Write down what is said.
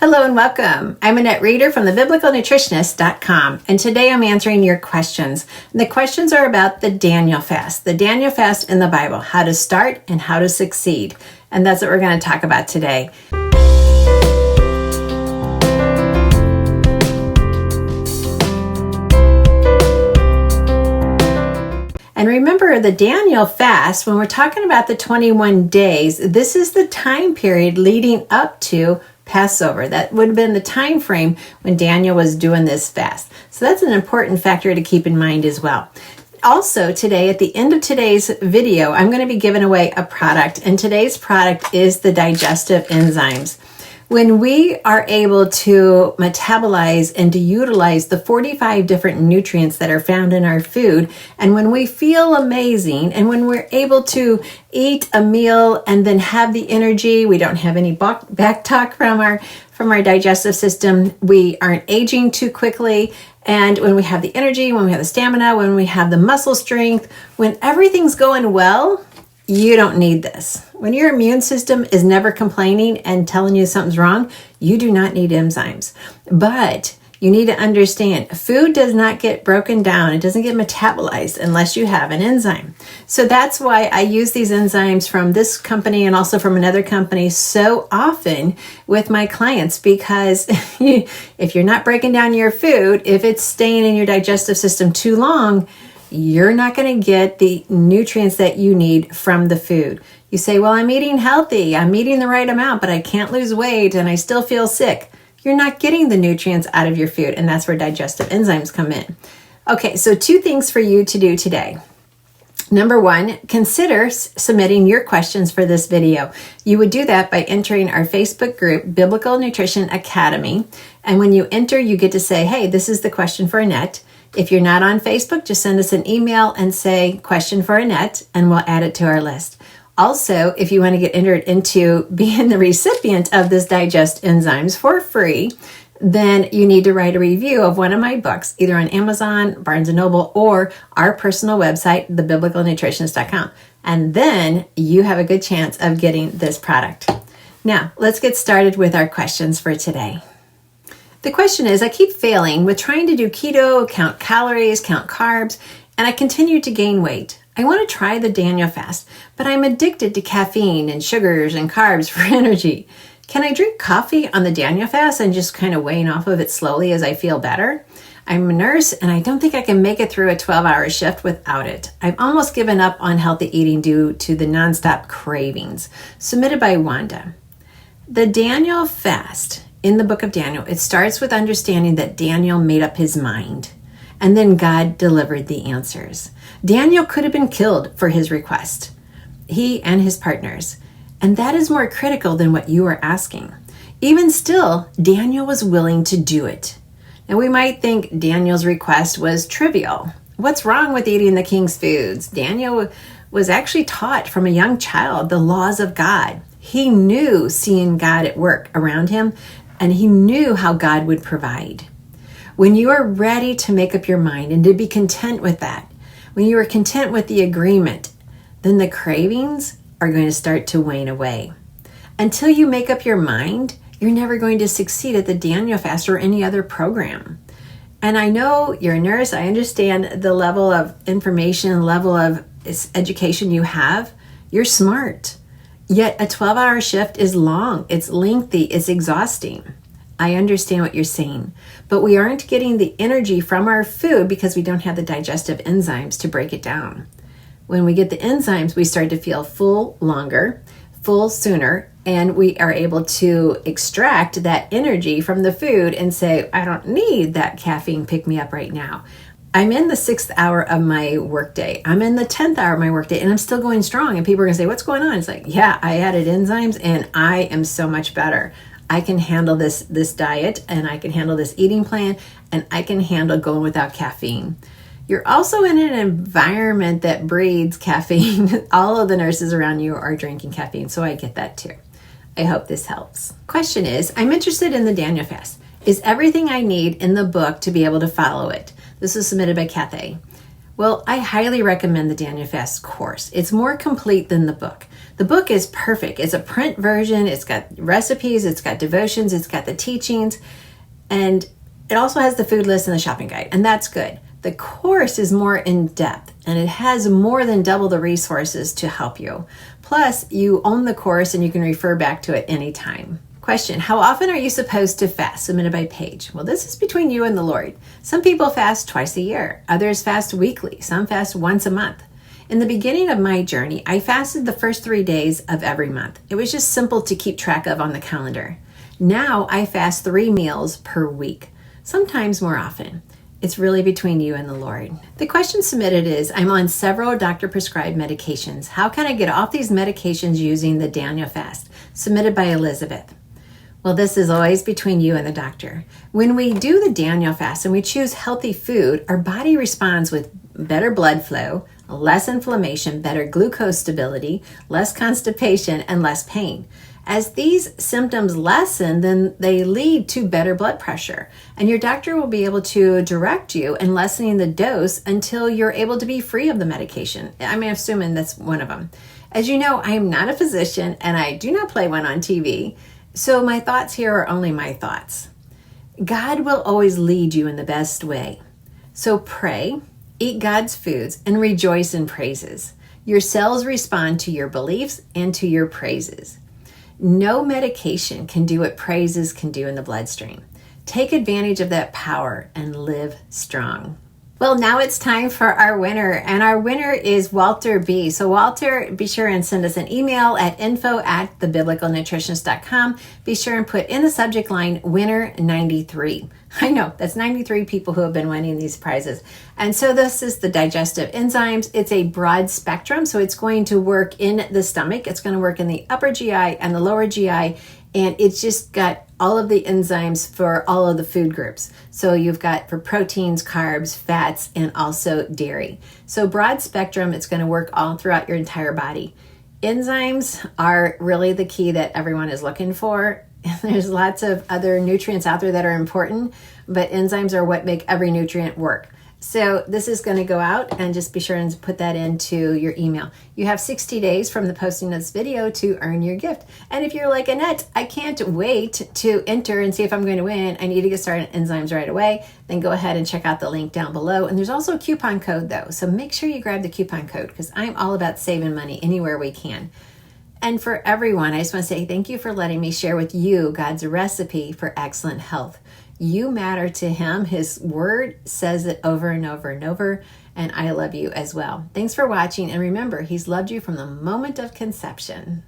Hello and welcome. I'm Annette Reeder from thebiblicalnutritionist.com, and today I'm answering your questions. And the questions are about the Daniel fast in the Bible, how to start and how to succeed. And that's what we're going to talk about today. And remember, the Daniel fast, when we're talking about the 21 days, this is the time period leading up to Passover. That would have been the time frame when Daniel was doing this fast. So that's an important factor to keep in mind as well. Also today, at the end of today's video, I'm going to be giving away a product, and today's product is the digestive enzymes. When we are able to metabolize and to utilize the 45 different nutrients that are found in our food, and when we feel amazing, and when we're able to eat a meal and then have the energy, we don't have any back talk from our digestive system, we aren't aging too quickly, and when we have the energy, when we have the stamina, when we have the muscle strength, when everything's going well, you don't need this. When your immune system is never complaining and telling you something's wrong, you do not need enzymes. But you need to understand, food does not get broken down. It doesn't get metabolized unless you have an enzyme. So that's why I use these enzymes from this company and also from another company so often with my clients, because if you're not breaking down your food, if it's staying in your digestive system too long, you're not going to get the nutrients that you need from the food. You say, well, I'm eating healthy, I'm eating the right amount, but I can't lose weight and I still feel sick. You're not getting the nutrients out of your food, and that's where digestive enzymes come in. Okay, so 2 things for you to do today. Number 1, consider submitting your questions for this video. You would do that by entering our Facebook group, Biblical Nutrition Academy. And when you enter, you get to say, hey, this is the question for Annette. If you're not on Facebook, just send us an email and say, question for Annette, and we'll add it to our list. Also, if you want to get entered into being the recipient of this Digest Enzymes for free, then you need to write a review of one of my books, either on Amazon, Barnes & Noble, or our personal website, thebiblicalnutritionist.com. And then you have a good chance of getting this product. Now, let's get started with our questions for today. The question is, I keep failing with trying to do keto, count calories, count carbs, and I continue to gain weight. I want to try the Daniel fast, but I'm addicted to caffeine and sugars and carbs for energy. Can I drink coffee on the Daniel fast and just kind of wane off of it slowly as I feel better? I'm a nurse and I don't think I can make it through a 12-hour shift without it. I've almost given up on healthy eating due to the nonstop cravings. Submitted by Wanda. The Daniel fast in the book of Daniel, it starts with understanding that Daniel made up his mind, and then God delivered the answers. Daniel could have been killed for his request, he and his partners, and that is more critical than what you are asking. Even still, Daniel was willing to do it. Now, we might think Daniel's request was trivial. What's wrong with eating the king's foods? Daniel was actually taught from a young child the laws of God. He knew seeing God at work around him, and he knew how God would provide. When you are ready to make up your mind and to be content with that, when you are content with the agreement, then the cravings are going to start to wane away. Until you make up your mind, you're never going to succeed at the Daniel fast or any other program. And I know you're a nurse. I understand the level of information, level of education you have. You're smart. Yet a 12-hour shift is long, it's lengthy, it's exhausting. I understand what you're saying, but we aren't getting the energy from our food because we don't have the digestive enzymes to break it down. When we get the enzymes, we start to feel full longer, full sooner, and we are able to extract that energy from the food and say, I don't need that caffeine pick-me-up right now. I'm in the 6th hour of my workday. I'm in the 10th hour of my workday, and I'm still going strong. And people are going to say, what's going on? It's like, yeah, I added enzymes and I am so much better. I can handle this diet, and I can handle this eating plan, and I can handle going without caffeine. You're also in an environment that breeds caffeine. All of the nurses around you are drinking caffeine, so I get that too. I hope this helps. Question is, I'm interested in the Daniel fast. Is everything I need in the book to be able to follow it? This was submitted by Cathy. Well, I highly recommend the Daniel Fast course. It's more complete than the book. The book is perfect. It's a print version. It's got recipes. It's got devotions. It's got the teachings. And it also has the food list and the shopping guide. And that's good. The course is more in depth and it has more than double the resources to help you. Plus, you own the course and you can refer back to it anytime. Question, how often are you supposed to fast? Submitted by Paige. Well, this is between you and the Lord. Some people fast twice a year. Others fast weekly. Some fast once a month. In the beginning of my journey, I fasted the first 3 days of every month. It was just simple to keep track of on the calendar. Now I fast 3 meals per week, sometimes more often. It's really between you and the Lord. The question submitted is, I'm on several doctor-prescribed medications. How can I get off these medications using the Daniel Fast? Submitted by Elizabeth. Well, this is always between you and the doctor. When we do the Daniel Fast and we choose healthy food, our body responds with better blood flow, less inflammation, better glucose stability, less constipation, and less pain. As these symptoms lessen, then they lead to better blood pressure. And your doctor will be able to direct you in lessening the dose until you're able to be free of the medication. I'm assuming that's one of them. As you know, I am not a physician and I do not play one on TV. So my thoughts here are only my thoughts. God will always lead you in the best way. So pray, eat God's foods, and rejoice in praises. Your cells respond to your beliefs and to your praises. No medication can do what praises can do in the bloodstream. Take advantage of that power and live strong. Well, now it's time for our winner, and our winner is Walter B. So Walter, be sure and send us an email at info@thebiblicalnutritionist.com. Be sure and put in the subject line, winner 93. I know, that's 93 people who have been winning these prizes. And so this is the digestive enzymes. It's a broad spectrum, so it's going to work in the stomach. It's going to work in the upper GI and the lower GI, and it's just got all of the enzymes for all of the food groups. So you've got for proteins, carbs, fats, and also dairy. So broad spectrum, it's going to work all throughout your entire body. Enzymes are really the key that everyone is looking for. There's lots of other nutrients out there that are important, but enzymes are what make every nutrient work. So this is going to go out, and just be sure and put that into your email. You have 60 days from the posting of this video to earn your gift. And if you're like, Annette, I can't wait to enter and see if I'm going to win, I need to get started on enzymes right away, then go ahead and check out the link down below. And there's also a coupon code though. So make sure you grab the coupon code, because I'm all about saving money anywhere we can. And for everyone, I just want to say thank you for letting me share with you God's recipe for excellent health. You matter to him. His word says it over and over and over, and I love you as well. Thanks for watching, and remember, he's loved you from the moment of conception.